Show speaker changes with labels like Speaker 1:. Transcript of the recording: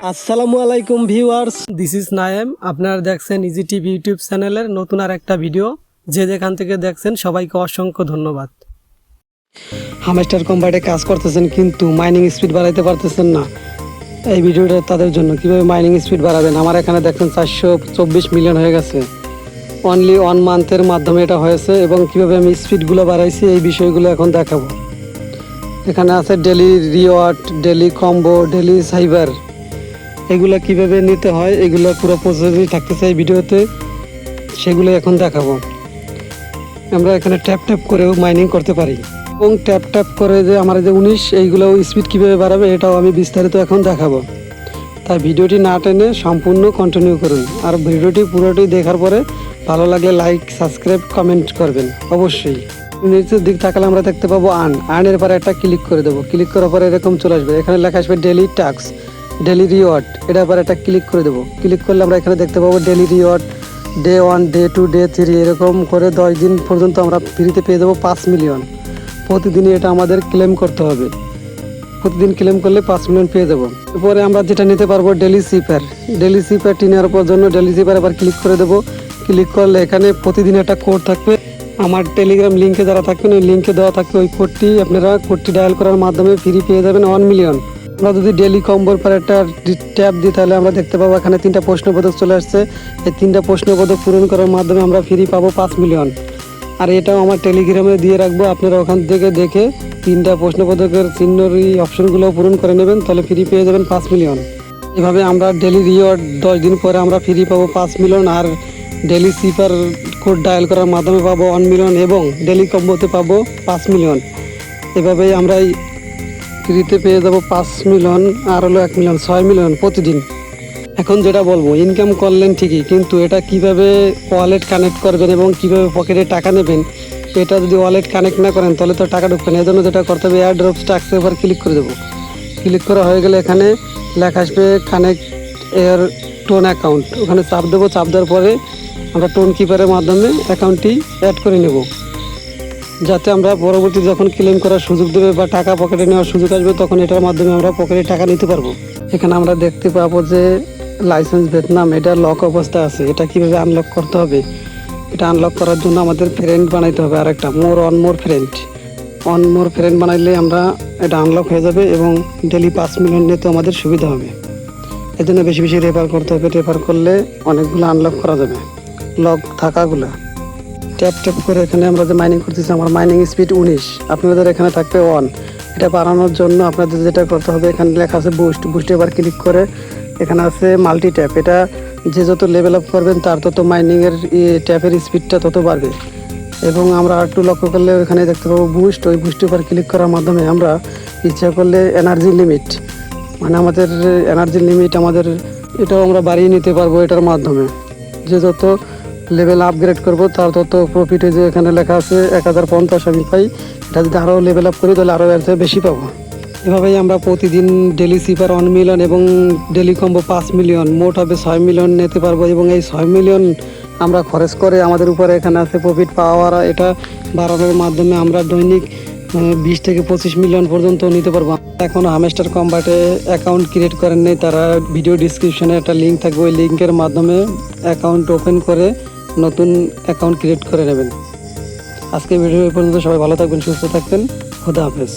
Speaker 1: আসসালামু আলাইকুম viewers, this is NAEM. আপনারা দেখছেন ইজি টিভি ইউটিউব চ্যানেলের নতুন আর একটা ভিডিও। যে যেখান থেকে দেখছেন সবাইকে অসংখ্য ধন্যবাদ। হামস্টার কোম্পানিতে কাজ করতেছেন কিন্তু মাইনিং স্পিড বাড়াইতে পারতেছেন না। এই ভিডিওটা তাদের জন্য, কিভাবে মাইনিং স্পিড বাড়াবেন। আমার এখানে দেখছেন 424 মিলিয়ন হয়ে গেছে, অনলি 1 মান্থের মাধ্যমে এটা হয়েছে। এবং কিভাবে আমি স্পিডগুলো বাড়াইছি এই বিষয়গুলো এখন দেখাবো। এখানে আছে daily reward, daily combo, daily cyber. এগুলো কিভাবে নিতে হয় এগুলো পুরো প্রসেসই থাকতেছে এই ভিডিওতে, সেগুলো এখন দেখাবো। আমরা এখানে ট্যাপ ট্যাপ করেও মাইনিং করতে পারি এবং ট্যাপ ট্যাপ করে যে আমার যে 19 এইগুলো স্পিড কীভাবে বাড়াবে এটাও আমি বিস্তারিত এখন দেখাবো। তাই ভিডিওটি না টেনে সম্পূর্ণ কন্টিনিউ করুন। আর ভিডিওটি পুরোটি দেখার পরে ভালো লাগলে লাইক, সাবস্ক্রাইব, কমেন্ট করবেন অবশ্যই। নিচের দিক তাকালে আমরা দেখতে পাবো আর্নের পরে একটা ক্লিক করে দেবো। ক্লিক করার পরে এরকম চলে আসবে, এখানে লেখা আসবে ডেলি টাস্ক, ডেলি রিওয়ার্ড। এটার পর একটা ক্লিক করে দেবো। ক্লিক করলে আমরা এখানে দেখতে পাবো daily reward, day 1, day 2, day 3 এরকম করে 10 দিন পর্যন্ত আমরা ফ্রিতে পেয়ে যাবো 5 মিলিয়ন। প্রতিদিনই এটা আমাদের ক্লেম করতে হবে। প্রতিদিন ক্লেম করলে 5 মিলিয়ন পেয়ে যাবো। এরপরে আমরা যেটা নিতে পারবো ডেলি সিপার। ডেলি সিপারটি নেওয়ার পর জন্য ডেলি সিপার আবার ক্লিক করে দেবো। ক্লিক করলে এখানে প্রতিদিন একটা কোড থাকবে। আমার টেলিগ্রাম লিঙ্কে যারা থাকবেন ওই লিঙ্কে দেওয়া থাকবে ওই কোডটি, আপনারা কোডটি ডায়াল করার মাধ্যমে ফ্রি পেয়ে যাবেন 1 মিলিয়ন। আমরা যদি ডেলি কম্বোর পর একটা ট্যাপ দিই তাহলে আমরা দেখতে পাবো এখানে 3টা প্রশ্নবোধক চলে আসছে। এই 3টা প্রশ্নবোধক পূরণ করার মাধ্যমে আমরা ফ্রি পাবো 5 মিলিয়ন। আর এটাও আমার টেলিগ্রামে দিয়ে রাখবো, আপনারা ওখান থেকে দেখে 3টা প্রশ্নবোধকের চিহ্নর এই অপশনগুলো পূরণ করে নেবেন, তাহলে ফ্রি পেয়ে যাবেন 5 মিলিয়ন। এভাবে আমরা ডেলি রিওয়ার্ড 10 দিন পরে আমরা ফ্রি পাবো 5 মিলিয়ন। আর ডেলি সিপার কোড ডায়াল করার মাধ্যমে পাবো 1 মিলিয়ন এবং ডেলি কম্বোতে পাবো 5 মিলিয়ন। এভাবেই আমরা ফ্রিতে পেয়ে যাবো 5 মিলিয়ন আর হলো 1 মিলিয়ন, 6 মিলিয়ন প্রতিদিন। এখন যেটা বলবো, ইনকাম করলেন ঠিকই, কিন্তু এটা কিভাবে ওয়ালেট কানেক্ট করবেন এবং কিভাবে পকেটে টাকা নেবেন, এটা যদি ওয়ালেট কানেক্ট না করেন তাহলে তো টাকা ঢুকবে না। এই জন্য যেটা করতে হবে, এয়ারড্রপ টাস্কে এবার ক্লিক করে দেবো। ক্লিক করা হয়ে গেলে এখানে লেখা আসবে কানেক্ট এয়ার টোন অ্যাকাউন্ট। ওখানে চাপ দেবো। চাপ দেওয়ার পরে আমরা টোন কিপারের মাধ্যমে অ্যাকাউন্টটি অ্যাড করে নেব, যাতে আমরা পরবর্তী যখন ক্লেম করার সুযোগ দেবে বা টাকা পকেটে নেওয়ার সুযোগ আসবে তখন এটার মাধ্যমে আমরা পকেটে টাকা নিতে পারবো। এখানে আমরা দেখতে পাবো যে লাইসেন্স ভিয়েতনাম, এটা লক অবস্থা আছে। এটা কিভাবে আনলক করতে হবে, এটা আনলক করার জন্য আমাদের ফ্রেন্ড বানাইতে হবে। আর একটা অন মোর ফ্রেন্ড বানাইলে আমরা এটা আনলক হয়ে যাবে এবং ডেলি 5 মিলিয়ন নিতে আমাদের সুবিধা হবে। এই জন্য বেশি বেশি রেফার করতে হবে। রেফার করলে অনেকগুলো আনলক করা যাবে, লক থাকাগুলো। ট্যাপ ট্যাপ করে এখানে আমরা যে মাইনিং করতেছি, আমার মাইনিং স্পিড 19, আপনাদের এখানে থাকবে 1। এটা বাড়ানোর জন্য আপনাদের যেটা করতে হবে, এখানে লেখা আছে বুস্টে এবার ক্লিক করে এখানে আছে মাল্টি ট্যাপ। এটা যে যত লেভেল আপ করবেন তার তত মাইনিংয়ের ট্যাপের স্পিডটা তত বাড়বে। এবং আমরা একটু লক্ষ্য করলে এখানে দেখতে পাবো বুস্ট। ওই বুস্টের উপর ক্লিক করার মাধ্যমে আমরা ইচ্ছা করলে এনার্জি লিমিট, মানে আমাদের এনার্জি লিমিট আমাদের এটাও আমরা বাড়িয়ে নিতে পারবো এটার মাধ্যমে। যে যত লেভেল আপগ্রেড করবো তার তত প্রফিটে, যে এখানে লেখা আছে 1050 আমি পাই। এটা যদি আরও লেভেল আপ করি তাহলে আরও এর থেকে বেশি পাবো। এভাবেই আমরা প্রতিদিন ডেলি সিপার 1 মিলিয়ন এবং ডেলি কম্বো 5 মিলিয়ন, মোট হবে 6 মিলিয়ন নিতে পারবো। এবং এই 6 মিলিয়ন আমরা খরচ করে আমাদের উপরে এখানে আছে প্রফিট পাওয়ার। এটা বাড়ানোর মাধ্যমে আমরা দৈনিক 20 থেকে 25 মিলিয়ন পর্যন্ত নিতে পারবো। এখন হামস্টার কম্বাটে অ্যাকাউন্ট ক্রিয়েট করেন নেই, তারা ভিডিও ডিসক্রিপশনে একটা লিঙ্ক থাকবে, ওই লিঙ্কের মাধ্যমে অ্যাকাউন্ট ওপেন করে নতুন অ্যাকাউন্ট ক্রিয়েট করে নেবেন। আজকে ভিডিও এই পর্যন্ত। সবাই ভালো থাকবেন, সুস্থ থাকবেন। খোদা হাফেজ।